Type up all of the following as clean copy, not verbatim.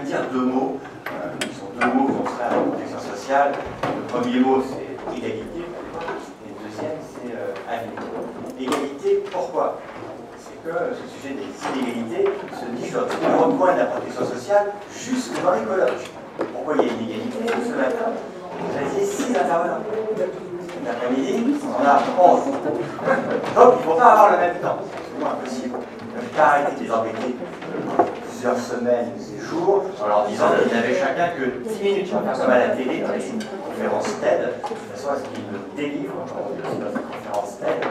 dire deux mots, qui sont deux mots qui ont trait à la protection sociale. Le premier mot, c'est égalité, et le deuxième, c'est avenir. Égalité, pourquoi? C'est que ce sujet des inégalités se niche dans tous les recoins de la protection sociale, jusque dans les colloques. Pourquoi il y a une inégalité? Ce matin, vous aviez 6 intervenants. L'après-midi, on en a 11. Donc, il ne faut pas avoir le même temps. C'est moins impossible. Ne pas arrêter de les embêter plusieurs semaines, ces jours, en leur disant qu'ils n'avaient chacun que 10 minutes pour faire comme à la télé, dans les conférences TED, de façon à ce qu'ils nous délivrent, dans notre conférence TED,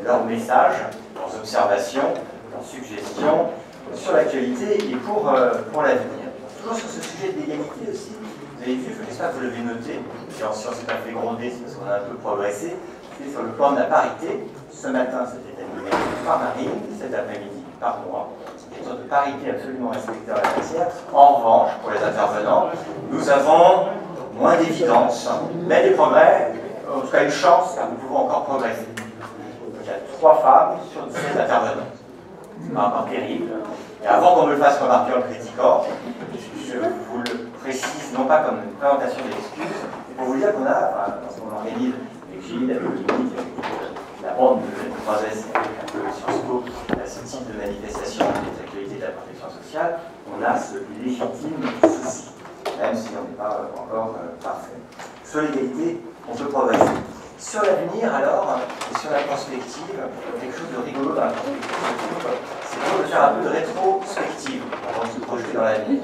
leurs messages, leurs observations, leurs suggestions sur l'actualité et pour l'avenir. Toujours sur ce sujet de l'égalité aussi, vous avez vu, j'espère que vous l'avez noté, si on s'est pas fait gronder, c'est parce qu'on a un peu progressé, c'est sur le plan de la parité. Ce matin, c'était animé par Marine, cet après-midi par moi. C'est une sorte de parité absolument respectée en la matière. En revanche, pour les intervenants, nous avons moins d'évidence, mais des progrès, en tout cas une chance, car nous pouvons encore progresser. Donc, il y a 3 femmes sur 17 intervenants. C'est pas encore terrible. Et avant qu'on me le fasse remarquer en le critiquant, je vous le précise, non pas comme une présentation d'excuses, mais pour vous dire qu'on a, lorsqu'on organise avec Gilles, avec Dominique, avec la bande de 3S, avec un peu Sciences Po, ce type de manifestation des actualités de la protection sociale, on a ce légitime souci, même si on n'est pas encore parfait. Sur l'égalité, on peut progresser. Sur l'avenir, alors, et sur la perspective, quelque chose de rigolo dans la perspective, c'est de faire un peu de rétrospective avant de se projeter dans l'avenir.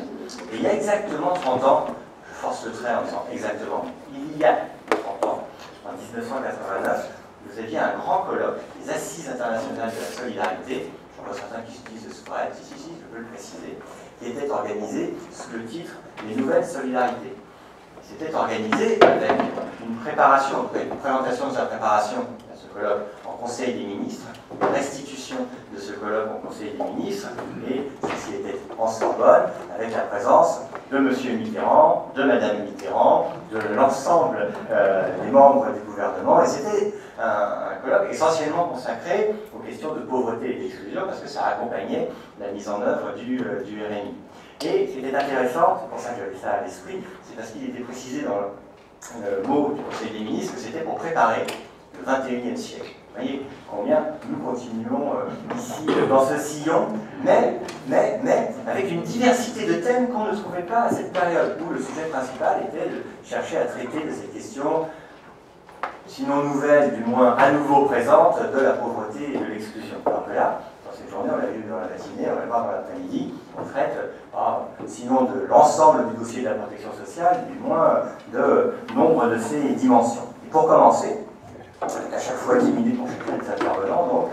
Et il y a exactement 30 ans, je force le trait en disant exactement, il y a 30 ans, en 1989, vous aviez un grand colloque, les Assises internationales de la solidarité, j'en vois certains qui se disent spread, si, je peux le préciser, qui était organisé sous le titre Les nouvelles solidarités. C'était organisé avec une préparation, une présentation de sa préparation à ce colloque en Conseil des ministres, une restitution de ce colloque en Conseil des ministres, et ceci était en Sorbonne, avec la présence de M. Mitterrand, de Mme Mitterrand, de l'ensemble des membres du gouvernement, et c'était un colloque essentiellement consacré aux questions de pauvreté et d'exclusion, parce que ça accompagnait la mise en œuvre du RMI. Et ce qui était intéressant, c'est pour ça que j'avais ça à l'esprit, c'est parce qu'il était précisé dans le mot du Conseil des ministres que c'était pour préparer le XXIe siècle. Vous voyez combien nous continuons ici dans ce sillon, mais avec une diversité de thèmes qu'on ne trouvait pas à cette période, où le sujet principal était de chercher à traiter de ces questions, sinon nouvelles, du moins à nouveau présentes, de la pauvreté et de l'exclusion. Alors que là, dans cette journée, on l'a vu dans la matinée, on va le voir dans l'après-midi, on traite, sinon de l'ensemble du dossier de la protection sociale, du moins de nombre de ces dimensions. Et pour commencer, à chaque fois 10 minutes pour chacun des intervenants, donc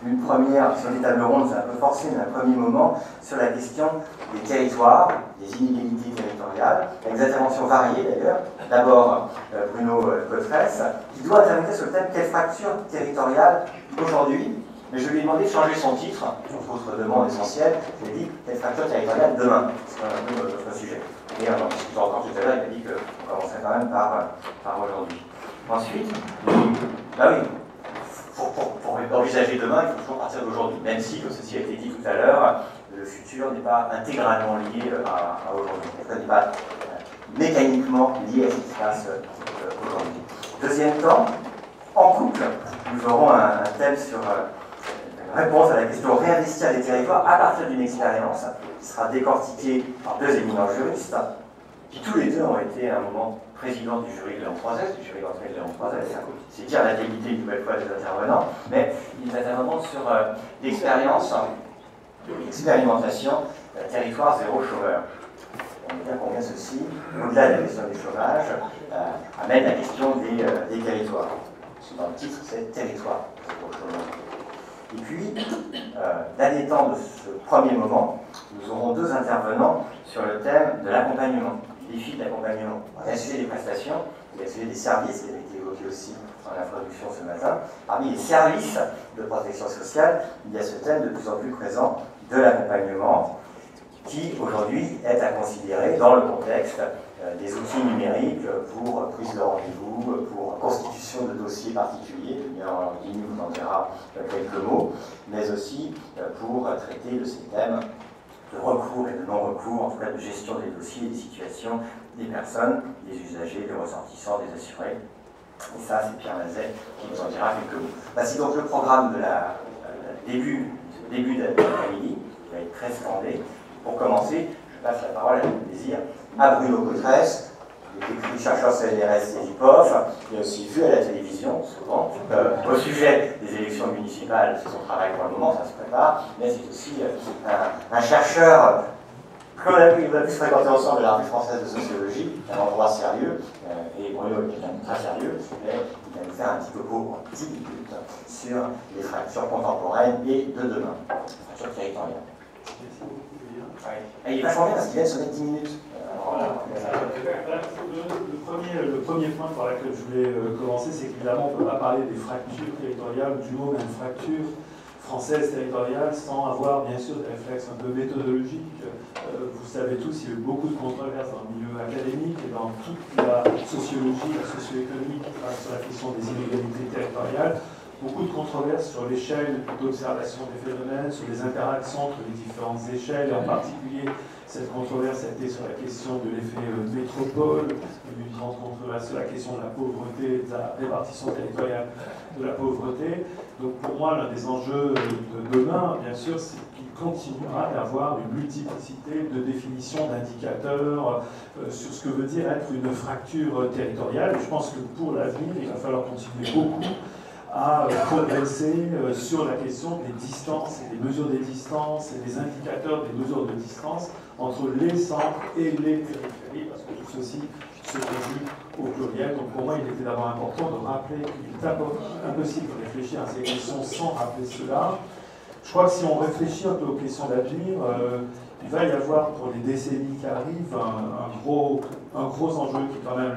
une première, sur les tables rondes, c'est un peu forcé, mais un premier moment sur la question des territoires, des inégalités territoriales, avec des interventions variées d'ailleurs. D'abord Bruno Cotresse, qui doit intervenir sur le thème quelle fracture territoriale aujourd'hui. Mais je lui ai demandé de changer son titre, sur autre demande essentielle. Je lui ai dit quelle fracture territoriale demain. C'est un peu notre sujet. Et en discutant encore tout à l'heure, il m'a dit qu'on commencerait quand même par aujourd'hui. Ensuite, bah oui, pour envisager demain, il faut toujours partir d'aujourd'hui. Même si, comme ceci a été dit tout à l'heure, le futur n'est pas intégralement lié à aujourd'hui. En tout cas, n'est pas mécaniquement lié à ce qui se passe aujourd'hui. Deuxième temps, en couple, nous aurons un thème sur réponse à la question réinvestir les territoires à partir d'une expérience qui sera décortiquée par 2 éminents juristes, qui tous les deux ont été à un moment président du jury de Léon 3S, du jury d'entrée de Léon 3S. C'est dire la qualité une nouvelle fois des intervenants, mais ils interviendront sur l'expérience, l'expérimentation territoire zéro chômeur. On voit bien combien ceci, au-delà de la question du chômage, amène la question des territoires. Dans le titre, c'est territoire zéro chômeur. Et puis, dernier temps de ce premier moment, nous aurons 2 intervenants sur le thème de l'accompagnement, des défis de l'accompagnement. Il y a le sujet des prestations, il y a le sujet des services, qui a été évoqué aussi en introduction ce matin. Parmi les services de protection sociale, il y a ce thème de plus en plus présent de l'accompagnement, qui aujourd'hui est à considérer dans le contexte des outils numériques pour prise de rendez-vous, pour constitution de dossiers particuliers. Il nous en dira quelques mots, mais aussi pour traiter de ces thèmes de recours et de non-recours, en tout cas de gestion des dossiers et des situations des personnes, des usagers, des ressortissants, des assurés. Et ça, c'est Pierre Mazet qui nous en dira quelques mots. Voici donc le programme de début d'après-midi, qui va être très scandé. Pour commencer, je passe la parole avec plaisir à Bruno Cotresse, qui est écrit chercheur CNRS et IPOF, qui a aussi vu à la télévision, souvent, au sujet des élections municipales. C'est son travail pour le moment, ça se prépare, mais c'est aussi un chercheur qu'on a pu fréquenter ensemble à la revue française de sociologie, un endroit sérieux, et Bruno est quelqu'un de très sérieux, mais il va nous faire un petit topo en 10 minutes sur les fractures contemporaines et de demain, fractures territoriales. Et il va changer parce qu'il vient de sonner 10 minutes. Le premier point par lequel je voulais commencer, c'est qu'évidemment, on ne peut pas parler des fractures territoriales, du mot même fracture française territoriale, sans avoir bien sûr des réflexes un peu méthodologiques. Vous savez tous, il y a eu beaucoup de controverses dans le milieu académique et dans toute la sociologie, la socio-économie qui travaille sur la question des inégalités territoriales. Beaucoup de controverses sur l'échelle d'observation des phénomènes, sur les interactions entre les différentes échelles, et en particulier cette controverse a été sur la question de l'effet métropole, une grande controverse sur la question de la pauvreté, de la répartition territoriale de la pauvreté. Donc pour moi, l'un des enjeux de demain, bien sûr, c'est qu'il continuera d'avoir une multiplicité de définitions d'indicateurs sur ce que veut dire être une fracture territoriale. Et je pense que pour l'avenir, il va falloir continuer beaucoup à progresser sur la question des distances et des mesures des distances et des indicateurs des mesures de distance entre les centres et les périphéries, parce que tout ceci se conjugue au pluriel. Donc pour moi, il était d'abord important de rappeler qu'il est impossible de réfléchir à ces questions sans rappeler cela. Je crois que si on réfléchit un peu aux questions d'avenir, il va y avoir pour les décennies qui arrivent un gros enjeu qui est quand même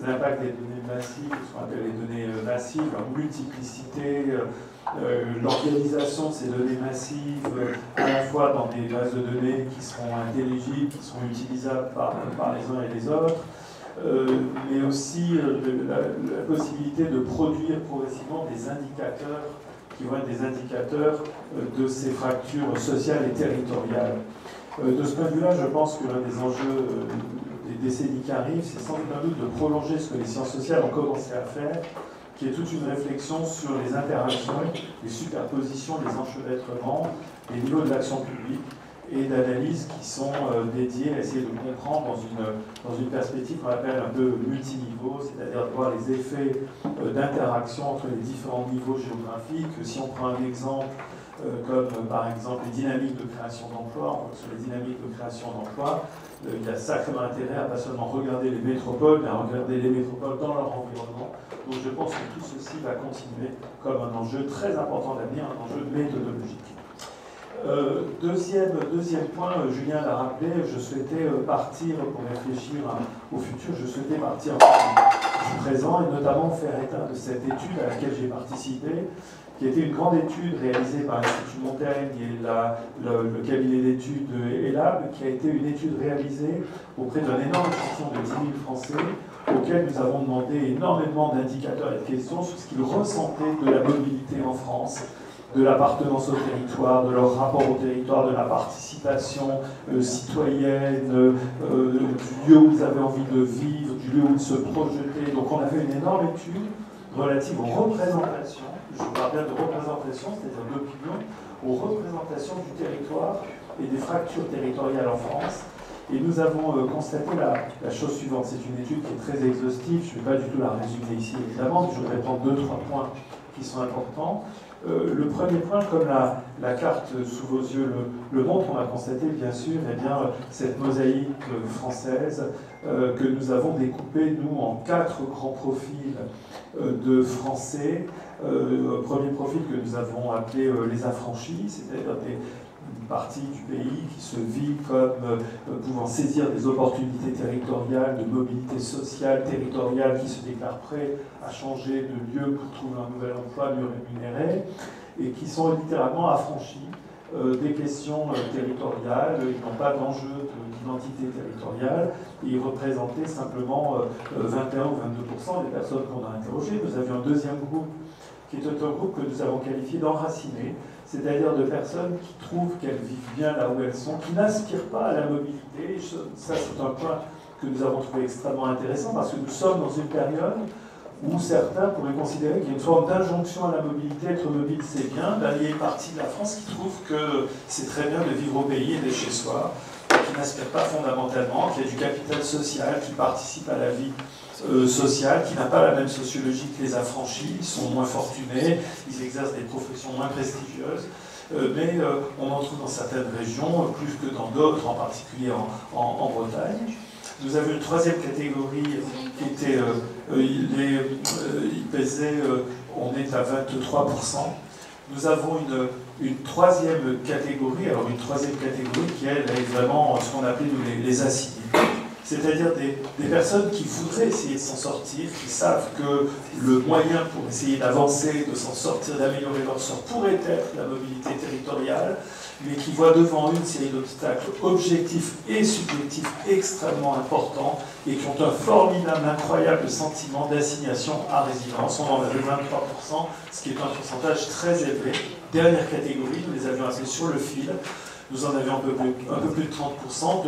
l'impact des données massives, ce qu'on appelle les données massives, leur multiplicité, l'organisation de ces données massives, à la fois dans des bases de données qui seront intelligibles, qui seront utilisables par les uns et les autres, mais aussi la possibilité de produire progressivement des indicateurs qui vont être des indicateurs de ces fractures sociales et territoriales. De ce point de vue-là, je pense que l'un des enjeux des décennies qui arrivent, c'est sans doute de prolonger ce que les sciences sociales ont commencé à faire, qui est toute une réflexion sur les interactions, les superpositions, les enchevêtrements, les niveaux de l'action publique et d'analyses qui sont dédiés à essayer de comprendre dans une perspective qu'on appelle un peu multiniveau, c'est-à-dire de voir les effets d'interaction entre les différents niveaux géographiques. Si on prend un exemple comme par exemple les dynamiques de création d'emplois, sur les dynamiques de création d'emplois, il y a sacrément intérêt à pas seulement regarder les métropoles, mais à regarder les métropoles dans leur environnement. Donc je pense que tout ceci va continuer comme un enjeu très important d'avenir, un enjeu méthodologique. Deuxième point, Julien l'a rappelé, je souhaitais partir pour réfléchir au futur, je souhaitais partir du présent et notamment faire état de cette étude à laquelle j'ai participé, qui était une grande étude réalisée par l'Institut Montaigne et le cabinet d'études ELAB, qui a été une étude réalisée auprès d'un énorme échantillon de 10 000 Français, auquel nous avons demandé énormément d'indicateurs et de questions sur ce qu'ils ressentaient de la mobilité en France, de l'appartenance au territoire, de leur rapport au territoire, de la participation citoyenne, du lieu où ils avaient envie de vivre, du lieu où ils se projetaient. Donc on a fait une énorme étude relative aux représentations, je parle bien de représentation, c'est-à-dire d'opinion, aux représentations du territoire et des fractures territoriales en France. Et nous avons constaté la chose suivante. C'est une étude qui est très exhaustive, je ne vais pas du tout la résumer ici évidemment, mais je voudrais prendre 2-3 points qui sont importants. Le premier point, comme la carte sous vos yeux le montre, on a constaté bien sûr cette mosaïque française que nous avons découpée, nous, en 4 grands profils de Français. Premier profil que nous avons appelé les affranchis, c'est-à-dire une partie du pays qui se vit comme pouvant saisir des opportunités territoriales, de mobilité sociale, territoriale, qui se déclarent prêts à changer de lieu pour trouver un nouvel emploi mieux rémunéré, et qui sont littéralement affranchis des questions territoriales. Ils n'ont pas d'enjeu d'identité territoriale, et ils représentaient simplement 21 ou 22% des personnes qu'on a interrogées. Nous avions un deuxième groupe qui est un groupe que nous avons qualifié d'enraciné, c'est-à-dire de personnes qui trouvent qu'elles vivent bien là où elles sont, qui n'aspirent pas à la mobilité. Ça, c'est un point que nous avons trouvé extrêmement intéressant, parce que nous sommes dans une période où certains pourraient considérer qu'il y a une forme d'injonction à la mobilité. Être mobile, c'est bien. Ben, il y a une partie de la France qui trouve que c'est très bien de vivre au pays et d'être chez soi, qui n'aspire pas fondamentalement, qu'il y a du capital social, qui participe à la vie sociale, qui n'a pas la même sociologie que les affranchis, ils sont moins fortunés, ils exercent des professions moins prestigieuses, mais on en trouve dans certaines régions, plus que dans d'autres, en particulier en Bretagne. Nous avions une troisième catégorie qui était, il pesait, on est à 23%. Nous avons une troisième catégorie, alors une troisième catégorie qui, elle, est vraiment ce qu'on appelait nous, les assignés. C'est-à-dire des personnes qui voudraient essayer de s'en sortir, qui savent que le moyen pour essayer d'avancer, de s'en sortir, d'améliorer leur sort pourrait être la mobilité territoriale, mais qui voient devant une série d'obstacles objectifs et subjectifs extrêmement importants et qui ont un formidable, incroyable sentiment d'assignation à résidence. On en avait 23%, ce qui est un pourcentage très élevé. Dernière catégorie, nous les avions appelés sur le fil. Nous en avions un peu plus de 30%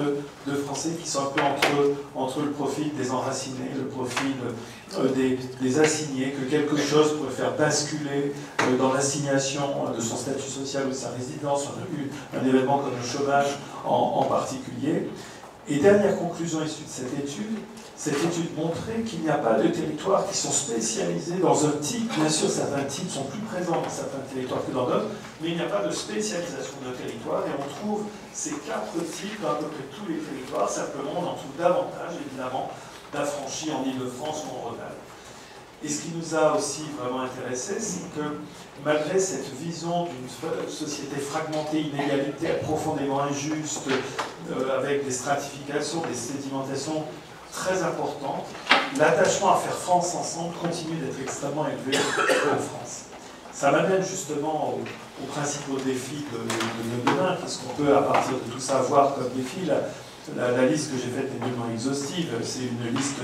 de Français qui sont un peu entre le profil des enracinés, le profil des assignés, que quelque chose pourrait faire basculer dans l'assignation de son statut social ou de sa résidence, un événement comme le chômage en particulier. Et dernière conclusion issue de cette étude montrait qu'il n'y a pas de territoires qui sont spécialisés dans un type. Bien sûr, certains types sont plus présents dans certains territoires que dans d'autres, mais il n'y a pas de spécialisation de territoire, et on trouve ces quatre types dans à peu près tous les territoires. Simplement, on en trouve davantage, évidemment, d'affranchis en Île-de-France ou en Rhône-Alpes. Et ce qui nous a aussi vraiment intéressé, c'est que malgré cette vision d'une société fragmentée, inégalitaire, profondément injuste, avec des stratifications, des sédimentations très importantes, l'attachement à faire France ensemble continue d'être extrêmement élevé en France. Ça m'amène justement aux principaux défis de demain, parce qu'on peut, à partir de tout ça, voir comme défi. La liste que j'ai faite est nullement exhaustive, c'est une liste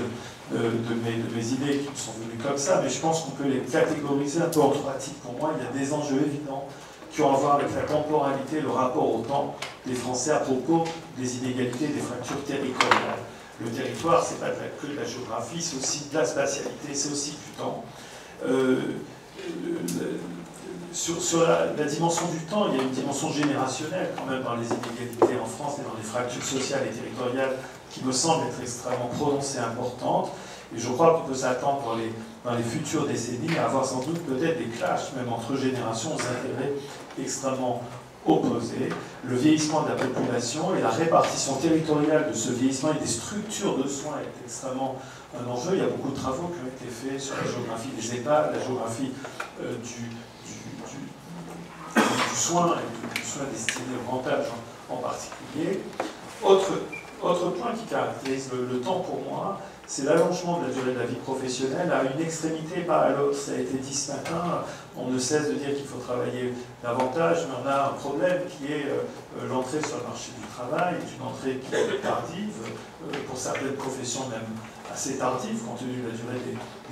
de mes idées qui me sont venues comme ça, mais je pense qu'on peut les catégoriser un peu en trois types. Pour moi, il y a des enjeux évidents qui ont à voir avec la temporalité, le rapport au temps des Français à propos des inégalités, des fractures territoriales. Le territoire, c'est pas que de la géographie, c'est aussi de la spatialité, c'est aussi du temps. Sur la dimension du temps, il y a une dimension générationnelle quand même dans les inégalités en France et dans les fractures sociales et territoriales qui me semble être extrêmement prononcée et importante. Et je crois qu'on peut s'attendre dans les futures décennies à avoir sans doute peut-être des clashs, même entre générations, aux intérêts extrêmement opposés. Le vieillissement de la population et la répartition territoriale de ce vieillissement et des structures de soins est extrêmement un enjeu. Il y a beaucoup de travaux qui ont été faits sur la géographie des EHPAD, la géographie du soin et du soin destiné au grand âge en particulier. Autre point qui caractérise le temps pour moi, c'est l'allongement de la durée de la vie professionnelle à une extrémité, pas à l'autre. Ça a été dit ce matin, on ne cesse de dire qu'il faut travailler davantage, mais on a un problème qui est l'entrée sur le marché du travail, une entrée qui est tardive, pour certaines professions même assez tardive, compte tenu de la durée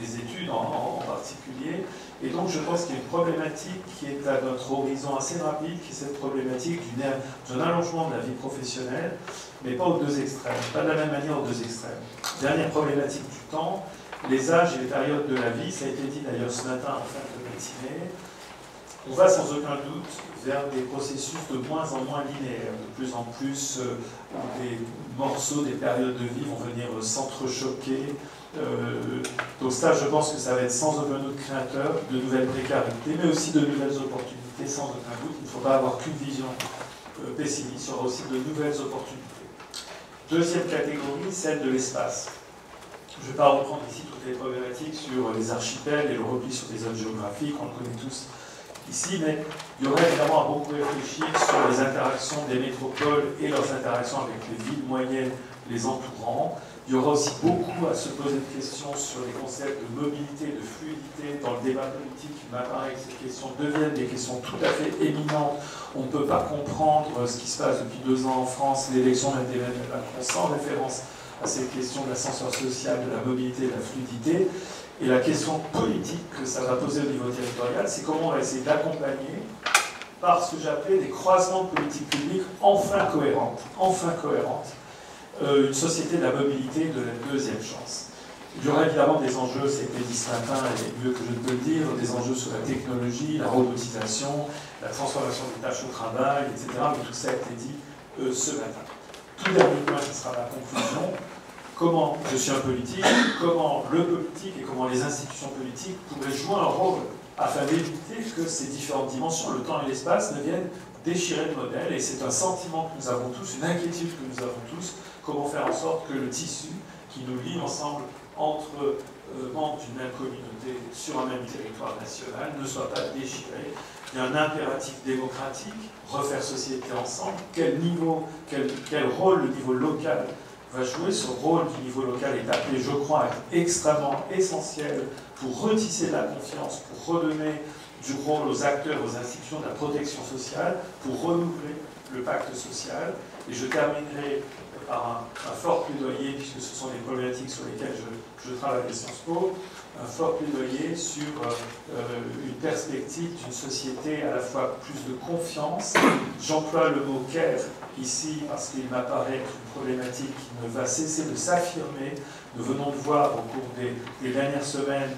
des études en particulier. Et donc je pense qu'il y a une problématique qui est à notre horizon assez rapide, qui est cette problématique d'un allongement de la vie professionnelle, mais pas aux deux extrêmes, pas de la même manière aux deux extrêmes. Dernière problématique du temps, les âges et les périodes de la vie, ça a été dit d'ailleurs ce matin en fin de matinée, on va sans aucun doute vers des processus de moins en moins linéaires, de plus en plus des morceaux, des périodes de vie vont venir s'entrechoquer. Donc ça, je pense que ça va être sans aucun doute créateur de nouvelles précarités, mais aussi de nouvelles opportunités, sans aucun doute. Il ne faut pas avoir qu'une vision pessimiste, il y aura aussi de nouvelles opportunités. Deuxième catégorie, celle de l'espace. Je ne vais pas reprendre ici toutes les problématiques sur les archipels et le repli sur des zones géographiques, on le connaît tous ici, mais il y aurait évidemment à beaucoup réfléchir sur les interactions des métropoles et leurs interactions avec les villes moyennes les entourant. Il y aura aussi beaucoup à se poser de questions sur les concepts de mobilité, de fluidité. Dans le débat politique, il m'apparaît que ces questions deviennent des questions tout à fait éminentes. On ne peut pas comprendre ce qui se passe depuis 2 ans en France, l'élection même d'Emmanuel Macron, sans référence à ces questions de l'ascenseur social, de la mobilité, de la fluidité. Et la question politique que ça va poser au niveau territorial, c'est comment on va essayer d'accompagner par ce que j'appelais des croisements de politiques publiques enfin cohérentes, une société de la mobilité de la deuxième chance. Il y aura évidemment des enjeux, ça a été dit ce matin, et mieux que je ne peux le dire, des enjeux sur la technologie, la robotisation, la transformation des tâches au travail, etc. Mais tout ça a été dit ce matin. Tout dernier point, ce sera ma conclusion. Comment, je suis un politique, comment le politique et comment les institutions politiques pourraient jouer un rôle afin d'éviter que ces différentes dimensions, le temps et l'espace, ne viennent déchirer le modèle. Et c'est un sentiment que nous avons tous, une inquiétude que nous avons tous, comment faire en sorte que le tissu qui nous lie ensemble entre membres d'une même communauté sur un même territoire national ne soit pas déchiré. Il y a un impératif démocratique, refaire société ensemble. Quel rôle le niveau local va jouer? Ce rôle du niveau local est appelé, je crois, à être extrêmement essentiel pour retisser la confiance, pour redonner du rôle aux acteurs, aux institutions de la protection sociale, pour renouveler le pacte social. Et je terminerai par un fort plaidoyer, puisque ce sont des problématiques sur lesquelles je travaille à Sciences Po, un fort plaidoyer sur une perspective d'une société à la fois plus de confiance. J'emploie le mot care ici parce qu'il m'apparaît être une problématique qui ne va cesser de s'affirmer. Nous venons de voir au cours des dernières semaines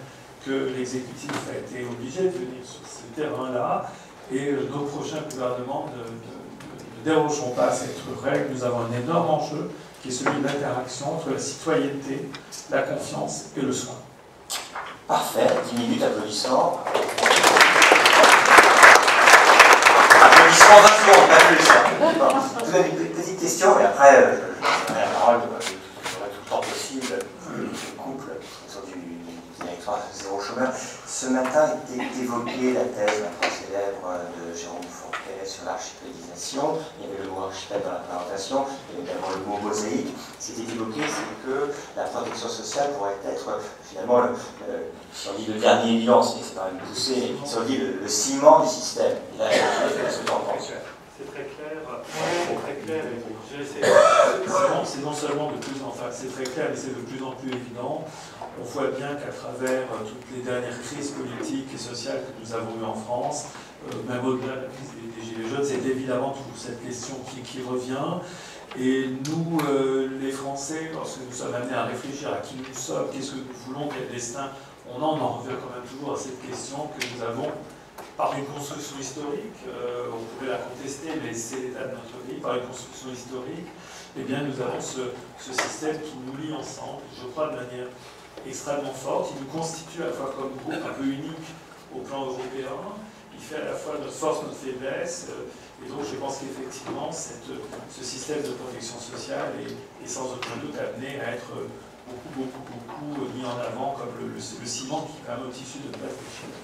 que l'exécutif a été obligé de venir sur ce terrain-là, et nos prochains gouvernements ne dérogeront pas à cette règle. Nous avons un énorme enjeu qui est celui de l'interaction entre la citoyenneté, la confiance et le soin. Parfait, 10 minutes, applaudissements. Applaudissements 20 secondes, pas plus. Vous avez une petite question, et après, je donnerai la parole, j'aurai tout le temps possible, le couple sur du directoire zéro chômeur. Ce matin était évoquée la thèse maintenant célèbre de Jérôme Fourquet sur l'archipélisation. Il y avait le mot archipel dans la présentation, il y avait également le mot mosaïque. C'était évoqué, c'est que la protection sociale pourrait être finalement, si on dit le dernier bilan, c'est quand même poussé, si on dit le ciment du système. Et là, ce que c'est très clair, c'est non seulement de plus en plus, c'est très clair, mais c'est de plus en plus évident. On voit bien qu'à travers toutes les dernières crises politiques et sociales que nous avons eues en France, même au-delà de la crise des Gilets jaunes, c'est évidemment toujours cette question qui revient. Et nous, les Français, lorsque nous sommes amenés à réfléchir à qui nous sommes, qu'est-ce que nous voulons, quel destin, on en revient quand même toujours à cette question que nous avons par une construction historique, on pourrait la contester, mais c'est l'état de notre vie, par une construction historique, eh bien nous avons ce système qui nous lie ensemble, je crois de manière extrêmement forte. Il nous constitue à la fois comme groupe un peu unique au plan européen, il fait à la fois notre force, notre faiblesse, et donc je pense qu'effectivement ce système de protection sociale est sans aucun doute amené à être beaucoup mis en avant comme le ciment qui permet au tissu de ne pas se déchirer.